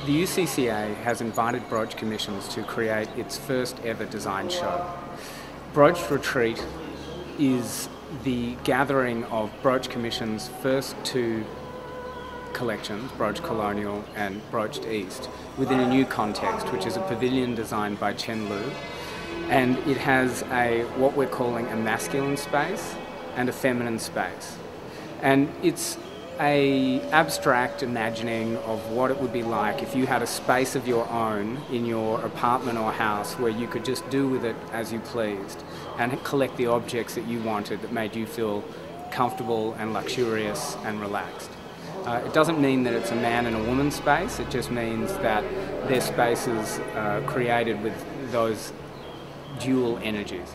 The UCCA has invited Broached Commissions to create its first ever design show. Broached Retreat is the gathering of Broached Commission's first two collections, Broached Colonial and Broached East, within a new context, which is a pavilion designed by Chen Lu. And it has what we're calling a masculine space and a feminine space. And it's an abstract imagining of what it would be like if you had a space of your own in your apartment or house where you could just do with it as you pleased and collect the objects that you wanted that made you feel comfortable and luxurious and relaxed. It doesn't mean that it's a man and a woman space, it just means that their spaces are created with those dual energies.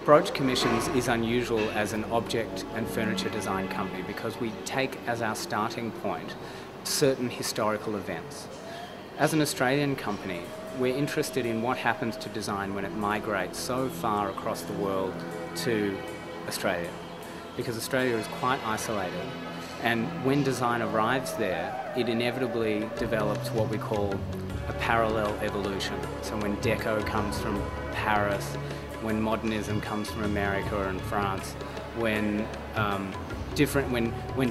Broached Commissions is unusual as an object and furniture design company because we take as our starting point certain historical events. As an Australian company, we're interested in what happens to design when it migrates so far across the world to Australia, because Australia is quite isolated, and when design arrives there, it inevitably develops what we call a parallel evolution. So when Deco comes from Paris, when modernism comes from America and France, when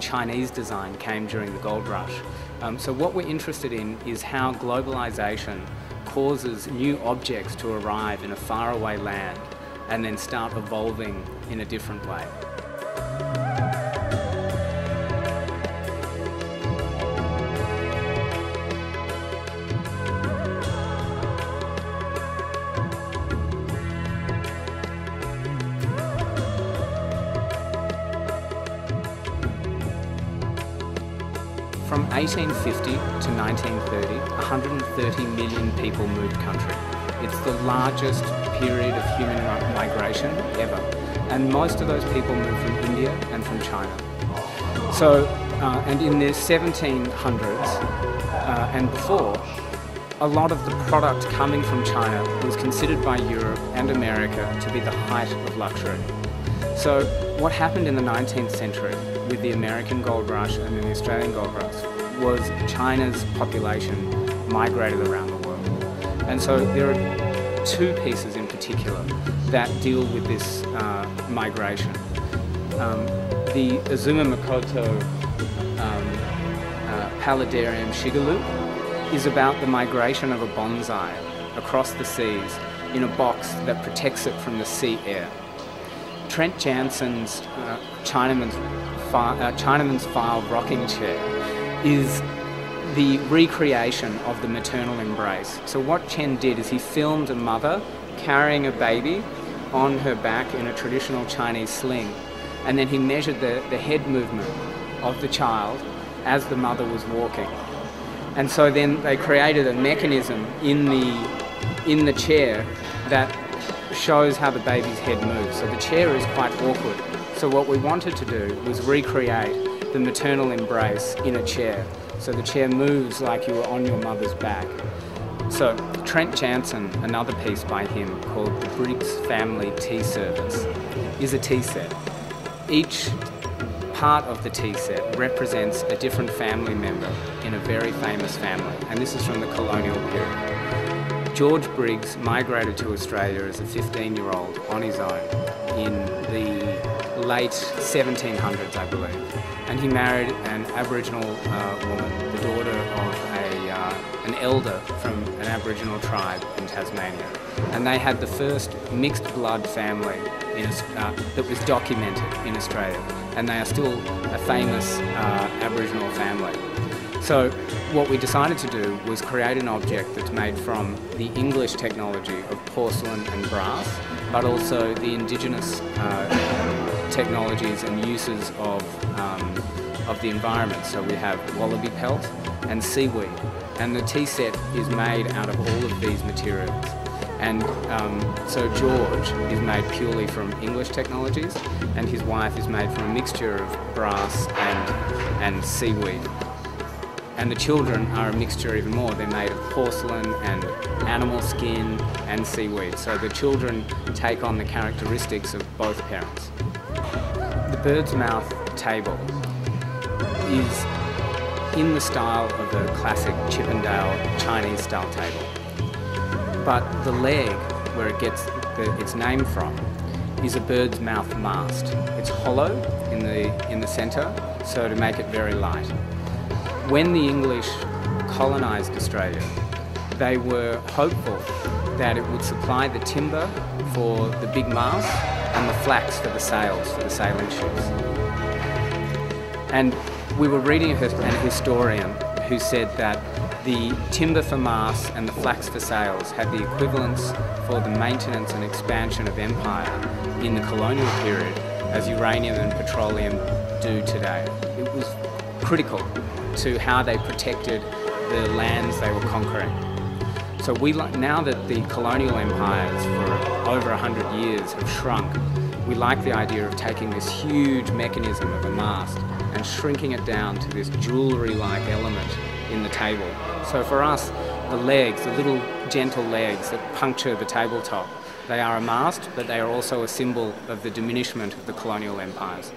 Chinese design came during the gold rush. So what we're interested in is how globalization causes new objects to arrive in a faraway land and then start evolving in a different way. From 1850 to 1930, 130 million people moved country. It's the largest period of human migration ever. And most of those people moved from India and from China. So, and in the 1700s and before, a lot of the product coming from China was considered by Europe and America to be the height of luxury. So what happened in the 19th century with the American gold rush and the Australian gold rush was China's population migrated around the world. And so there are two pieces in particular that deal with this migration. The Azuma Makoto Paludarium Shigaloo is about the migration of a bonsai across the seas in a box that protects it from the sea air. Trent Jansen's Chinaman's File rocking chair is the recreation of the maternal embrace. So what Chen did is he filmed a mother carrying a baby on her back in a traditional Chinese sling, and then he measured the head movement of the child as the mother was walking. And so then they created a mechanism in the chair that shows how the baby's head moves. So the chair is quite awkward. So what we wanted to do was recreate the maternal embrace in a chair. So the chair moves like you were on your mother's back. So Trent Jansen, another piece by him called the Briggs Family Tea Service, is a tea set. Each part of the tea set represents a different family member in a very famous family, and this is from the colonial period. George Briggs migrated to Australia as a 15-year-old on his own in the late 1700s, I believe. And he married an Aboriginal woman, the daughter of an elder from an Aboriginal tribe in Tasmania. And they had the first mixed blood family that was documented in Australia. And they are still a famous Aboriginal family. So what we decided to do was create an object that's made from the English technology of porcelain and brass, but also the indigenous technologies and uses of the environment. So we have wallaby pelt and seaweed, and the tea set is made out of all of these materials. And so George is made purely from English technologies, and his wife is made from a mixture of brass and seaweed. And the children are a mixture even more. They're made of porcelain and animal skin and seaweed. So the children take on the characteristics of both parents. The bird's mouth table is in the style of the classic Chippendale Chinese style table. But the leg, where it gets its name from, is a bird's mouth mast. It's hollow in the centre, so to make it very light. When the English colonised Australia, they were hopeful that it would supply the timber for the big mast and the flax for the sails, for the sailing ships. And we were reading an historian who said that the timber for masts and the flax for sails had the equivalence for the maintenance and expansion of empire in the colonial period as uranium and petroleum do today. It was critical to how they protected the lands they were conquering. So now that the colonial empires for over 100 years have shrunk, we like the idea of taking this huge mechanism of a mast and shrinking it down to this jewellery-like element in the table. So for us, the legs, the little gentle legs that puncture the tabletop, they are a mast, but they are also a symbol of the diminishment of the colonial empires.